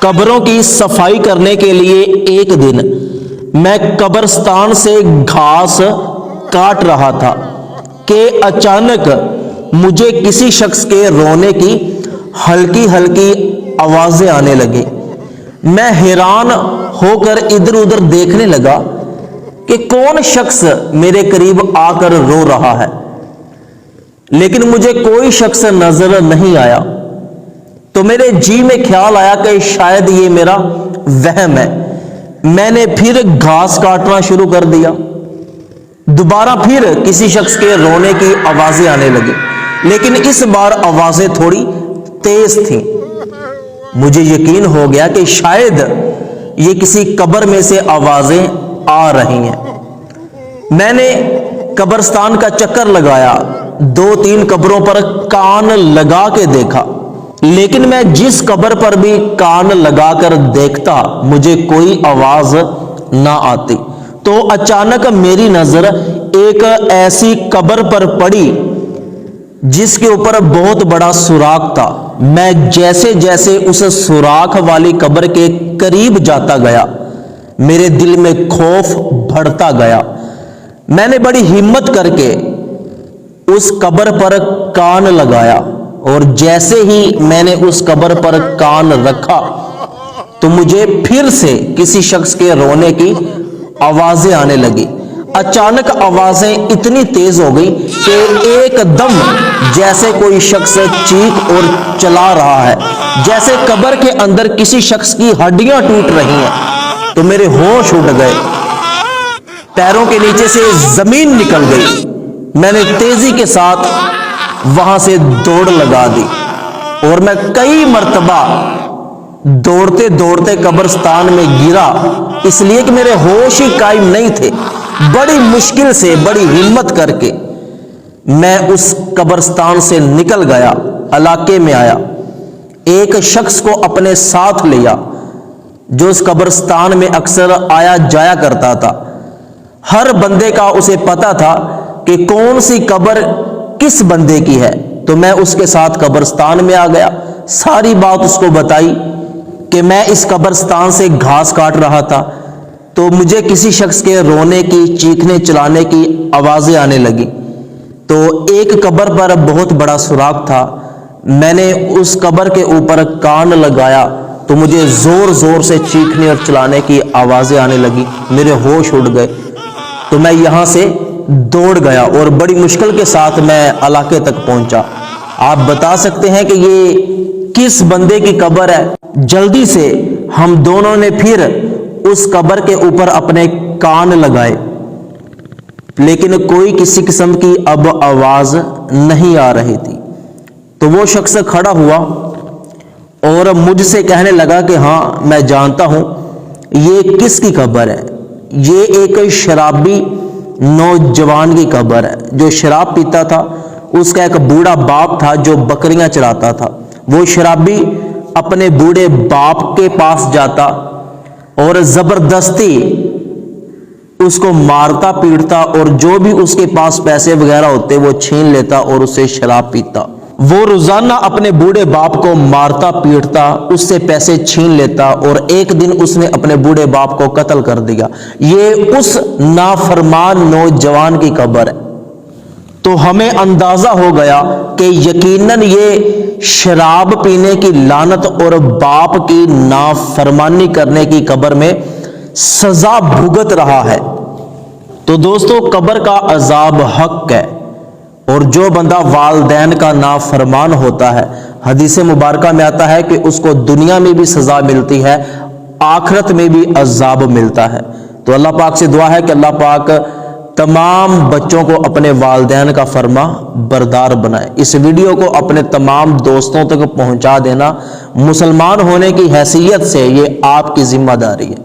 قبروں کی صفائی کرنے کے لیے ایک دن میں قبرستان سے گھاس کاٹ رہا تھا کہ اچانک مجھے کسی شخص کے رونے کی ہلکی ہلکی آوازیں آنے لگی۔ میں حیران ہو کر ادھر ادھر دیکھنے لگا کہ کون شخص میرے قریب آ کر رو رہا ہے، لیکن مجھے کوئی شخص نظر نہیں آیا۔ تو میرے جی میں خیال آیا کہ شاید یہ میرا وہم ہے۔ میں نے پھر گھاس کاٹنا شروع کر دیا۔ دوبارہ پھر کسی شخص کے رونے کی آوازیں آنے لگی، لیکن اس بار آوازیں تھوڑی تیز تھیں۔ مجھے یقین ہو گیا کہ شاید یہ کسی قبر میں سے آوازیں آ رہی ہیں۔ میں نے قبرستان کا چکر لگایا، 2-3 قبروں پر کان لگا کے دیکھا، لیکن میں جس قبر پر بھی کان لگا کر دیکھتا مجھے کوئی آواز نہ آتی۔ تو اچانک میری نظر ایک ایسی قبر پر پڑی جس کے اوپر بہت بڑا سوراخ تھا۔ میں جیسے جیسے اس سوراخ والی قبر کے قریب جاتا گیا، میرے دل میں خوف بڑھتا گیا۔ میں نے بڑی ہمت کر کے اس قبر پر کان لگایا، اور جیسے ہی میں نے اس قبر پر کان رکھا تو مجھے پھر سے کسی شخص کے رونے کی آوازیں آنے لگی۔ اچانک آوازیں اتنی تیز ہو گئی کہ ایک دم جیسے کوئی شخص چیخ اور چلا رہا ہے، جیسے قبر کے اندر کسی شخص کی ہڈیاں ٹوٹ رہی ہیں۔ تو میرے ہوش اڑ گئے، پیروں کے نیچے سے زمین نکل گئی۔ میں نے تیزی کے ساتھ وہاں سے دوڑ لگا دی، اور میں کئی مرتبہ دوڑتے دوڑتے قبرستان میں گرا، اس لیے کہ میرے ہوش ہی قائم نہیں تھے۔ بڑی مشکل سے، بڑی ہمت کر کے میں اس قبرستان سے نکل گیا، علاقے میں آیا، ایک شخص کو اپنے ساتھ لیا جو اس قبرستان میں اکثر آیا جایا کرتا تھا۔ ہر بندے کا اسے پتا تھا کہ کون سی قبر کس بندے کی ہے۔ تو میں اس کے ساتھ قبرستان میں آ گیا، ساری بات اس کو بتائی کہ میں اس قبرستان سے گھاس کاٹ رہا تھا تو مجھے کسی شخص کے رونے کی، چیخنے چلانے کی آوازیں آنے لگی۔ تو ایک قبر پر بہت بڑا سوراخ تھا، میں نے اس قبر کے اوپر کان لگایا تو مجھے زور زور سے چیخنے اور چلانے کی آوازیں آنے لگی، میرے ہوش اڑ گئے۔ تو میں یہاں سے دوڑ گیا اور بڑی مشکل کے ساتھ میں علاقے تک پہنچا۔ آپ بتا سکتے ہیں کہ یہ کس بندے کی قبر ہے؟ جلدی سے ہم دونوں نے پھر اس قبر کے اوپر اپنے کان لگائے، لیکن کوئی کسی قسم کی اب آواز نہیں آ رہی تھی۔ تو وہ شخص کھڑا ہوا اور مجھ سے کہنے لگا کہ ہاں میں جانتا ہوں یہ کس کی قبر ہے۔ یہ ایک شرابی نوجوان کی قبر ہے جو شراب پیتا تھا۔ اس کا ایک بوڑھا باپ تھا جو بکریاں چراتا تھا۔ وہ شرابی اپنے بوڑھے باپ کے پاس جاتا اور زبردستی اس کو مارتا پیٹتا، اور جو بھی اس کے پاس پیسے وغیرہ ہوتے وہ چھین لیتا اور اسے شراب پیتا۔ وہ روزانہ اپنے بوڑھے باپ کو مارتا پیٹتا، اس سے پیسے چھین لیتا، اور ایک دن اس نے اپنے بوڑھے باپ کو قتل کر دیا۔ یہ اس نافرمان نوجوان کی قبر ہے۔ تو ہمیں اندازہ ہو گیا کہ یقیناً یہ شراب پینے کی لعنت اور باپ کی نافرمانی کرنے کی قبر میں سزا بھگت رہا ہے۔ تو دوستو، قبر کا عذاب حق ہے، اور جو بندہ والدین کا نافرمان ہوتا ہے، حدیث مبارکہ میں آتا ہے کہ اس کو دنیا میں بھی سزا ملتی ہے، آخرت میں بھی عذاب ملتا ہے۔ تو اللہ پاک سے دعا ہے کہ اللہ پاک تمام بچوں کو اپنے والدین کا فرما بردار بنائے۔ اس ویڈیو کو اپنے تمام دوستوں تک پہنچا دینا مسلمان ہونے کی حیثیت سے یہ آپ کی ذمہ داری ہے۔